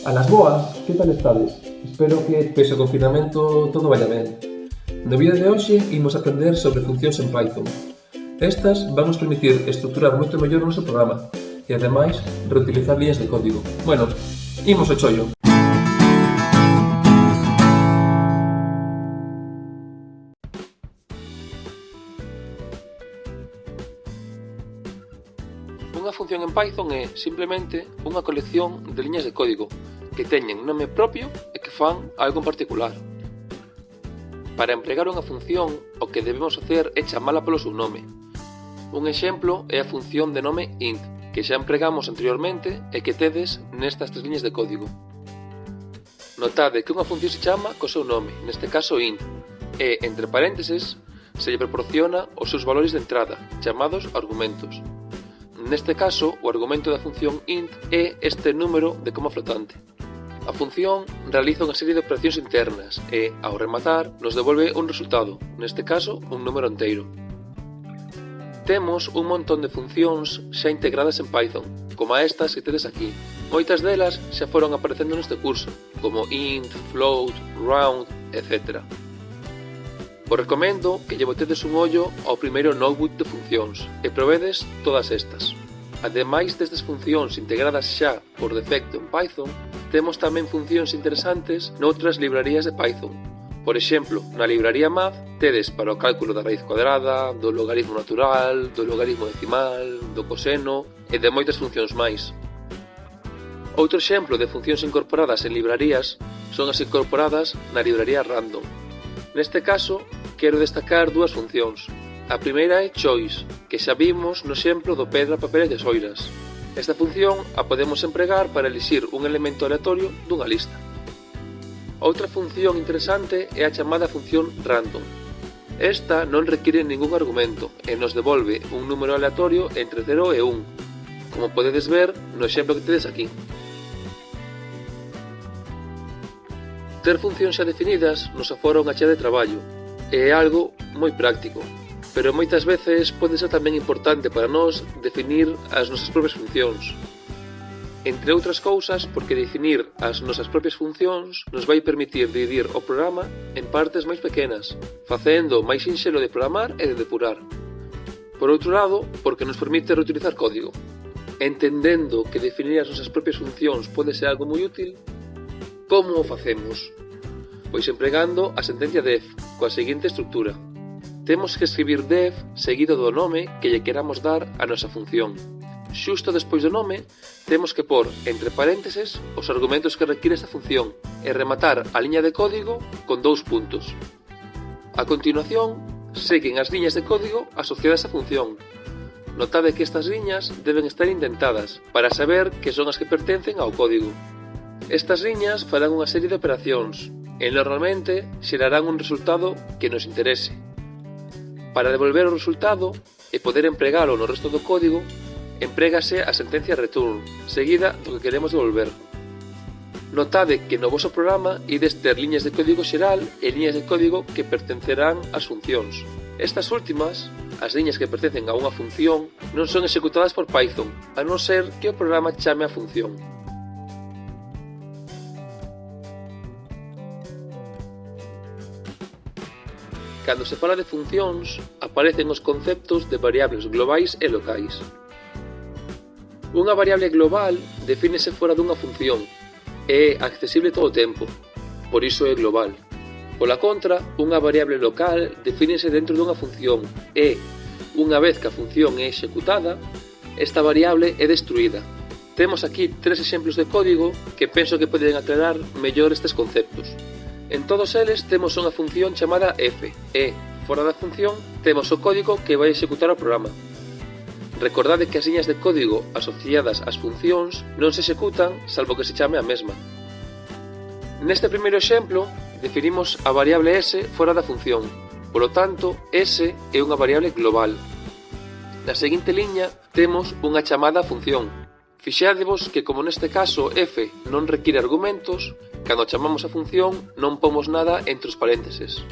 A las boas, que tal estades? Espero que, pese ao confinamento, todo vaya ben. No vídeo de hoxe imos aprender sobre funcións en Python. Estas van nos permitir estruturar moito mellor o noso programa e, ademais, reutilizar líneas de código. Bueno, imos ao chollo. Unha función en Python é simplemente unha colección de liñas de código que teñen nome propio e que fan algo en particular. Para empregar unha función, o que debemos facer é chamala polo seu nome. Un exemplo é a función de nome int, que xa empregamos anteriormente e que tedes nestas tres liñas de código. Notade que unha función se chama co seu nome, neste caso int, e, entre parénteses, se lle proporciona os seus valores de entrada, chamados argumentos. Neste caso, o argumento da función int é este número de coma flotante. A función realiza unha serie de operacións internas e, ao rematar, nos devolve un resultado, neste caso, un número enteiro. Temos un montón de funcións xa integradas en Python, como estas que tedes aquí. Moitas delas xa foron aparecendo neste curso, como int, float, round, etc. Vos recomendo que lle botedes un ollo ao primeiro notebook de funcións e probedes todas estas. Ademais destas funcións integradas xa por defecto en Python, temos tamén funcións interesantes noutras librarías de Python. Por exemplo, na libraría math tedes para o cálculo da raíz cuadrada, do logaritmo natural, do logaritmo decimal, do coseno e de moitas funcións máis. Outro exemplo de funcións incorporadas en librarías son as incorporadas na libraría random. Neste caso, quero destacar dúas funcións. A primeira é choice, que xa vimos no exemplo do pedra, papel e tesoiras. Esta función a podemos empregar para elixir un elemento aleatorio dunha lista. Outra función interesante é a chamada función random. Esta non require ningún argumento e nos devolve un número aleatorio entre 0 e 1, como podedes ver no exemplo que tedes aquí. Ter funcións xa definidas nos afora unha chea de traballo e é algo moi práctico, pero moitas veces pode ser tamén importante para nós definir as nosas propias funcións. Entre outras cousas, porque definir as nosas propias funcións nos vai permitir dividir o programa en partes máis pequenas, facendo máis sinxelo de programar e de depurar. Por outro lado, porque nos permite reutilizar código. Entendendo que definir as nosas propias funcións pode ser algo moi útil, como o facemos? Pois empregando a sentencia def, coa seguinte estrutura. Temos que escribir def seguido do nome que lle queramos dar a nosa función. Xusto despois do nome, temos que pôr entre parénteses os argumentos que require esta función e rematar a liña de código con 2 puntos. A continuación, seguen as liñas de código asociadas á función. Notade que estas liñas deben estar indentadas para saber que son as que pertencen ao código. Estas liñas farán unha serie de operacións e normalmente xerarán un resultado que nos interese. Para devolver o resultado e poder empregalo no resto do código, emprégase a sentencia return, seguida do que queremos devolver. Notade que no voso programa ides ter liñas de código xeral e liñas de código que pertencerán ás funcións. Estas últimas, as liñas que pertencen a unha función, non son executadas por Python, a non ser que o programa chame a función. Cando se fala de funcións, aparecen os conceptos de variables globais e locais. Unha variable global defínese fora dunha función e é accesible todo o tempo, por iso é global. Pola contra, unha variable local defínese dentro dunha función e, unha vez que a función é executada, esta variable é destruída. Temos aquí 3 exemplos de código que penso que poden aclarar mellor estes conceptos. En todos eles temos unha función chamada f e, fora da función, temos o código que vai executar o programa. Recordade que as liñas de código asociadas ás funcións non se executan salvo que se chame a mesma. Neste primeiro exemplo, definimos a variable s fora da función, polo tanto, s é unha variable global. Na seguinte liña temos unha chamada función. Fixádevos que como neste caso f non require argumentos, cando chamamos a función non pomos nada entre os parénteses.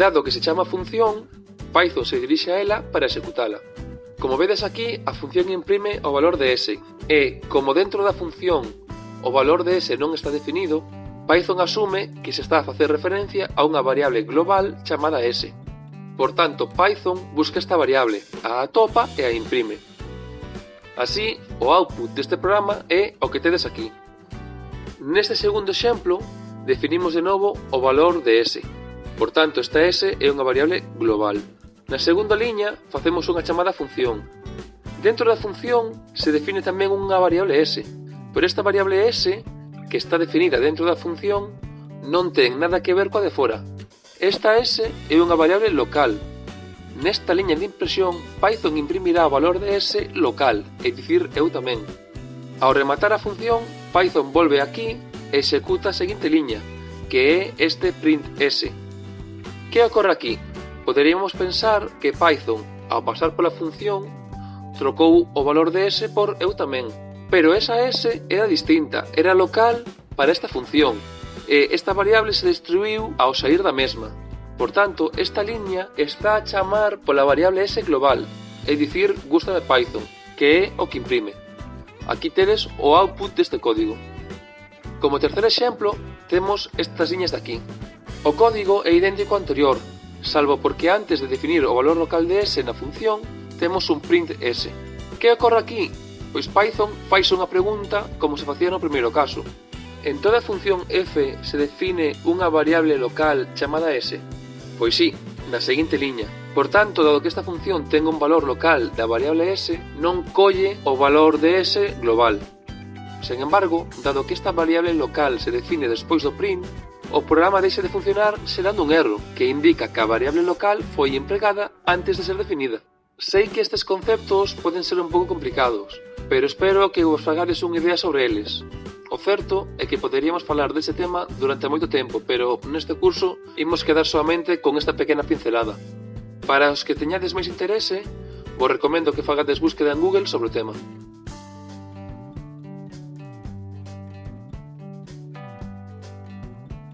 Dado que se chama función, Python se dirixe a ela para executala. Como vedes aquí, a función imprime o valor de s e, como dentro da función o valor de S non está definido, Python asume que se está a facer referencia a unha variable global chamada S. Por tanto, Python busca esta variable, a atopa e a imprime. Así, o output deste programa é o que tedes aquí. Neste segundo exemplo, definimos de novo o valor de S. Por tanto, esta S é unha variable global. Na segunda liña, facemos unha chamada función. Dentro da función se define tamén unha variable S, pero esta variable S, que está definida dentro da función, non ten nada que ver coa de fora. Esta S é unha variable local. Nesta liña de impresión, Python imprimirá o valor de S local, é dicir, eu tamén. Ao rematar a función, Python volve aquí e executa a seguinte liña, que é este print S. Que ocorre aquí? Poderíamos pensar que Python, ao pasar pola función, trocou o valor de S por eu tamén. Pero esa S era distinta, era local para esta función, e esta variable se destruiu ao sair da mesma. Por tanto, esta liña está a chamar pola variable S global, é dicir, gusta de Python, que é o que imprime. Aquí tedes o output deste código. Como terceiro exemplo, temos estas liñas de aquí. O código é idéntico ao anterior, salvo porque antes de definir o valor local de S na función, temos un print S. Que ocorre aquí? Pois Python faise unha pregunta como se facía no primeiro caso. En toda función f se define unha variable local chamada S? Pois sí, na seguinte liña. Por tanto, dado que esta función ten un valor local da variable S, non colle o valor de S global. Sen embargo, dado que esta variable local se define despois do print, o programa deixa de funcionar se dando un erro, que indica que a variable local foi empregada antes de ser definida. Sei que estes conceptos poden ser un pouco complicados, pero espero que vos fagades unha idea sobre eles. O certo é que poderíamos falar dese tema durante moito tempo, pero neste curso imos quedar solamente con esta pequena pincelada. Para os que teñades máis interese, vos recomendo que fagades búsqueda en Google sobre o tema.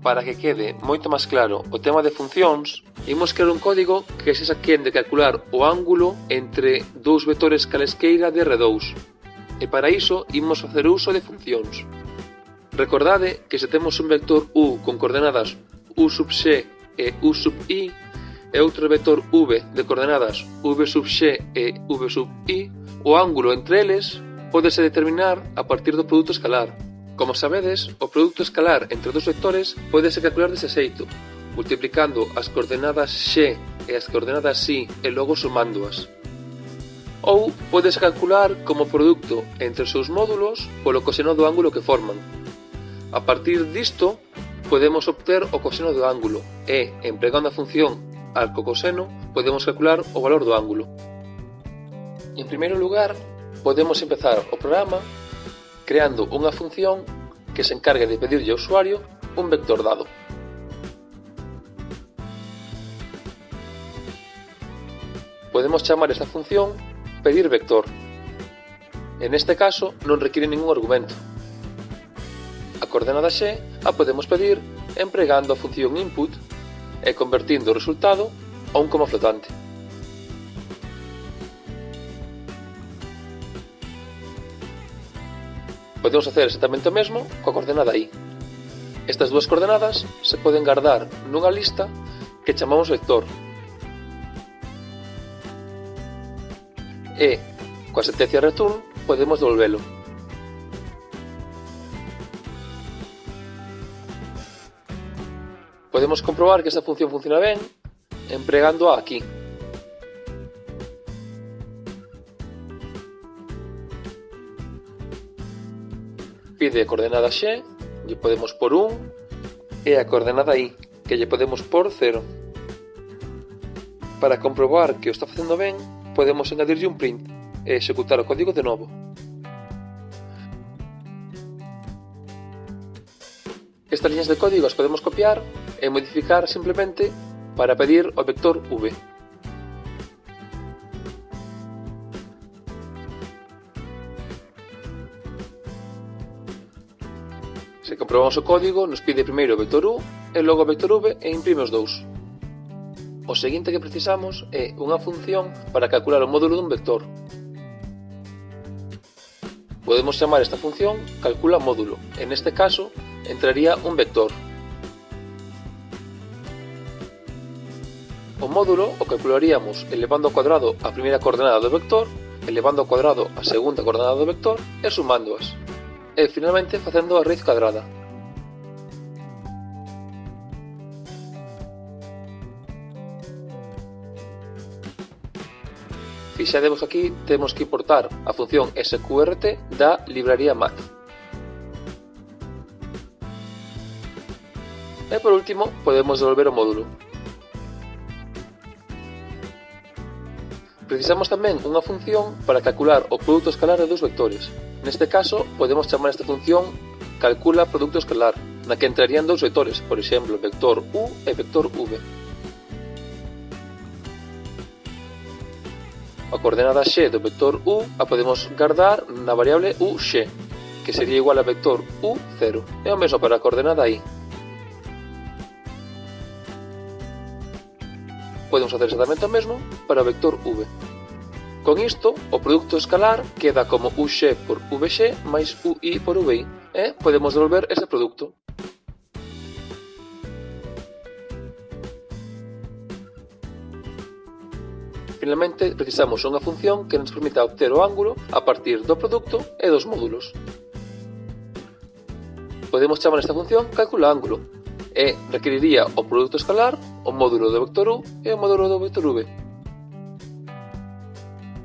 Para que quede moito máis claro o tema de funcións, imos crear un código que sexa quen de calcular o ángulo entre dous vectores calesqueira de R2. E para iso imos facer uso de funcións. Recordade que se temos un vector u con coordenadas u sub x e u sub i e outro vector v de coordenadas v sub x e v sub i, o ángulo entre eles pódese determinar a partir do produto escalar. Como sabedes, o produto escalar entre dos vectores pódese calcular dese xeito, multiplicando as coordenadas x e as coordenadas y e logo sumándoas. Ou pódese calcular como produto entre os seus módulos polo coseno do ángulo que forman. A partir disto, podemos obter o coseno do ángulo e, empregando a función arcocoseno, podemos calcular o valor do ángulo. En primeiro lugar, podemos empezar o programa creando unha función que se encargue de pedirlle ao usuario un vector dado. Podemos chamar esta función pedir vector. En este caso non requiere ningún argumento. A coordenada x a podemos pedir empregando a función input e convertindo o resultado a un coma flotante. Podemos facer exactamente o mesmo coa coordenada y. Estas dúas coordenadas se poden guardar nunha lista que chamamos vector. E, coa sentencia return, podemos devolvelo. Podemos comprobar que esta función funciona ben empregando-a aquí. Pide a coordenada x, lle podemos por 1, e a coordenada y, que lle podemos por 0. Para comprobar que o está facendo ben, podemos engadirlle un print e executar o código de novo. Estas liñas de código as podemos copiar e modificar simplemente para pedir o vector v. Se comprobamos o código, nos pide primeiro o vector u e logo o vector v e imprime os dous. O seguinte que precisamos é unha función para calcular o módulo dun vector. podemos chamar esta función calcula módulo. En este caso, entraría un vector. O módulo o calcularíamos elevando ao cuadrado a primeira coordenada do vector, elevando ao cuadrado a segunda coordenada do vector e sumándoas. E finalmente facendo a raíz cuadrada. Fixadevos aquí temos que importar a función sqrt da libraría math. E por último, podemos devolver o módulo. Precisamos tamén unha función para calcular o produto escalar de dous vectores. Neste caso, podemos chamar esta función calcula produto escalar, na que entrarían dous vectores, por exemplo, vector u e vector v. A coordenada x do vector u a podemos guardar na variable ux, que sería igual a vector u0. E o mesmo para a coordenada y. Podemos facer exactamente o mesmo para o vector v. Con isto, o produto escalar queda como ux por vx máis ui por vi, e podemos devolver ese produto. Finalmente, precisamos unha función que nos permita obter o ángulo a partir do produto e dos módulos. Podemos chamar esta función calcula ángulo, e requeriría o produto escalar, o módulo do vector u e o módulo do vector v.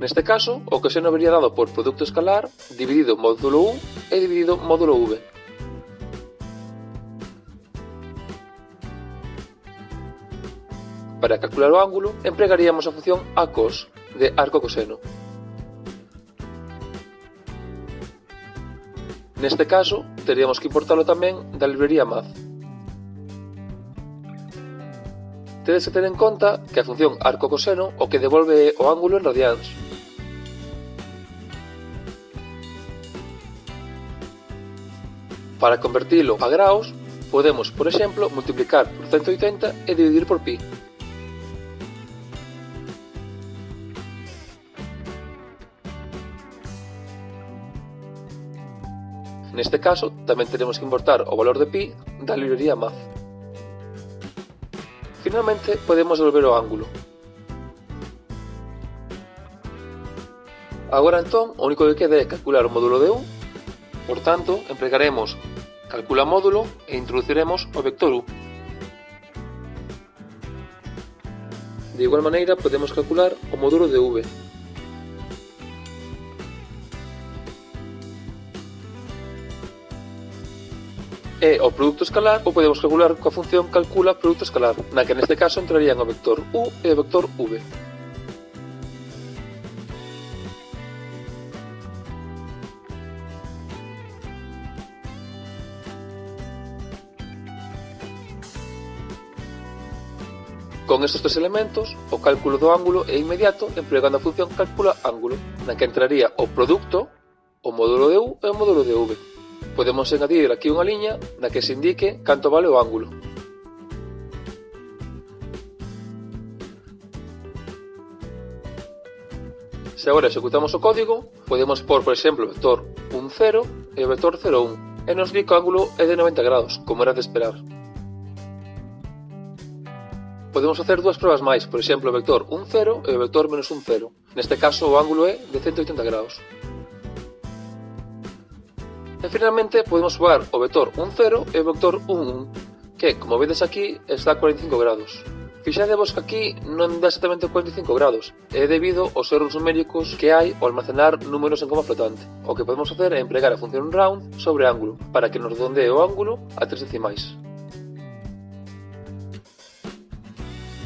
Neste caso, o coseno vería dado por produto escalar dividido módulo u e dividido módulo v. Para calcular o ángulo, empregaríamos a función acos, de arco coseno. Neste caso, teríamos que importalo tamén da librería math. Tedes que ter en conta que a función arco coseno o que devolve o ángulo en radians. Para convertilo a graos, podemos, por exemplo, multiplicar por 180 e dividir por pi. Neste caso, tamén teremos que importar o valor de pi da librería math. Finalmente, podemos devolver o ángulo. Agora entón, o único que queda é calcular o módulo de u. Por tanto, empregaremos calcula módulo e introduciremos o vector u. De igual maneira, podemos calcular o módulo de v. E o produto escalar o podemos calcular coa función calcula produto escalar, na que neste caso entrarían o vector u e o vector v. Con estes tres elementos, o cálculo do ángulo é inmediato empregando a función calcula ángulo, na que entraría o produto, o módulo de u e o módulo de v. Podemos engadir aquí unha liña na que se indique canto vale o ángulo. Se agora executamos o código, podemos por exemplo, o vector 1,0 e o vector 0,1 e nos di que o ángulo é de 90 grados, como era de esperar. Podemos facer dúas probas máis, por exemplo, o vector 1,0 e o vector menos 1,0. Neste caso o ángulo é de 180 graus. E finalmente podemos probar o vector 1,0 e o vector 1,1, que, como vedes aquí, está a 45 grados. Fixadevos que aquí non dá exactamente 45 grados, é debido aos erros numéricos que hai ao almacenar números en coma flotante. O que podemos facer é empregar a función round sobre ángulo, para que nos redondee o ángulo a 3 decimais.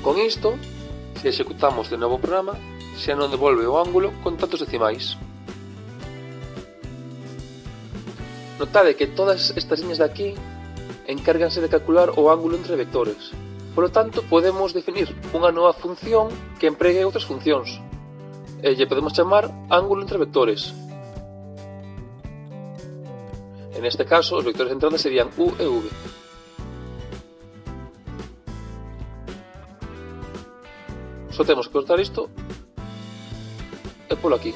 Con isto, se executamos de novo o programa, xa non devolve o ángulo con tantos decimais. Notade que todas estas liñas de aquí encárganse de calcular o ángulo entre vectores. Por lo tanto, podemos definir unha nova función que empregue outras funcións. E lle podemos chamar ángulo entre vectores. En este caso, os vectores de entrada serían u e v. Só temos que cortar isto e polo aquí.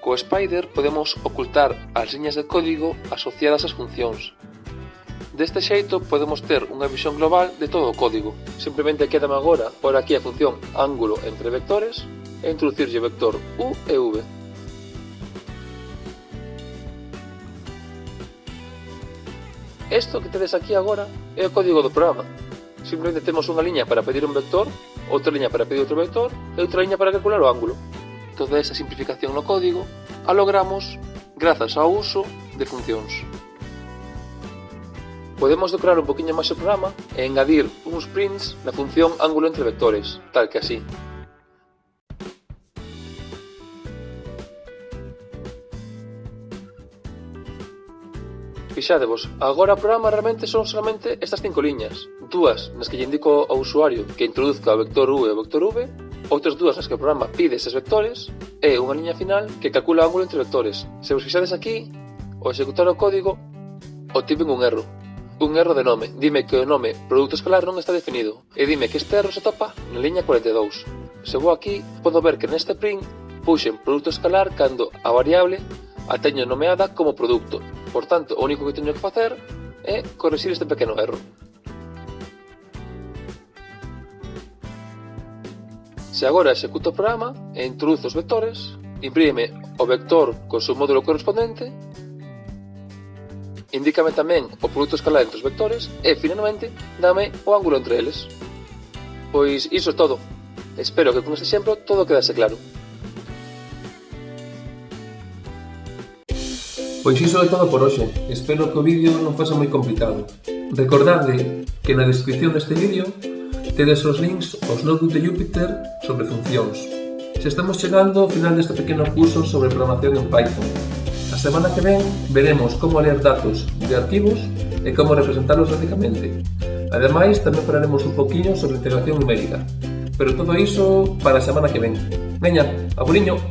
Co Spider podemos ocultar as liñas de código asociadas ás funcións. Deste xeito podemos ter unha visión global de todo o código. Simplemente quedame agora por aquí a función ángulo entre vectores e introducirlle o vector u e v. Isto que tedes aquí agora é o código do programa. Simplemente temos unha liña para pedir un vector, outra liña para pedir outro vector e outra liña para calcular o ángulo. Toda esa simplificación no código a logramos grazas ao uso de funcións. Podemos decorar un poquinho máis o programa e engadir uns prints na función ángulo entre vectores, tal que así. Fixadevos, agora o programa realmente son solamente estas 5 liñas, dúas nas que lle indico ao usuario que introduzca o vector u e o vector v, outras dúas nas que o programa pide eses vectores e unha liña final que calcula o ángulo entre vectores. Se vos fixades aquí, ao executar o código, obtiven un erro de nome. Dime que o nome produto escalar non está definido e dime que este erro se topa na liña 42. Se vou aquí, podo ver que neste print puxen produto escalar cando a variable a teño nomeada como produto. Por tanto, o único que teño que facer é corrixir este pequeno erro. Se agora executo o programa e introduzo os vectores, imprime o vector con seu módulo correspondente, indícame tamén o produto escalar entre os vectores e, finalmente, dame o ángulo entre eles. Pois iso é todo. Espero que con este exemplo todo quedase claro. Pois iso é todo por hoxe. Espero que o vídeo non fose moi complicado. Recordade que na descripción deste vídeo tedes os links aos notebooks de Jupyter sobre funcións. Se estamos chegando ao final deste pequeno curso sobre programación en Python. A semana que ven veremos como ler datos de arquivos e como representarlos gráficamente. Ademais, tamén falaremos un poquinho sobre integración numérica. Pero todo iso para a semana que ven. Veña, aburiño!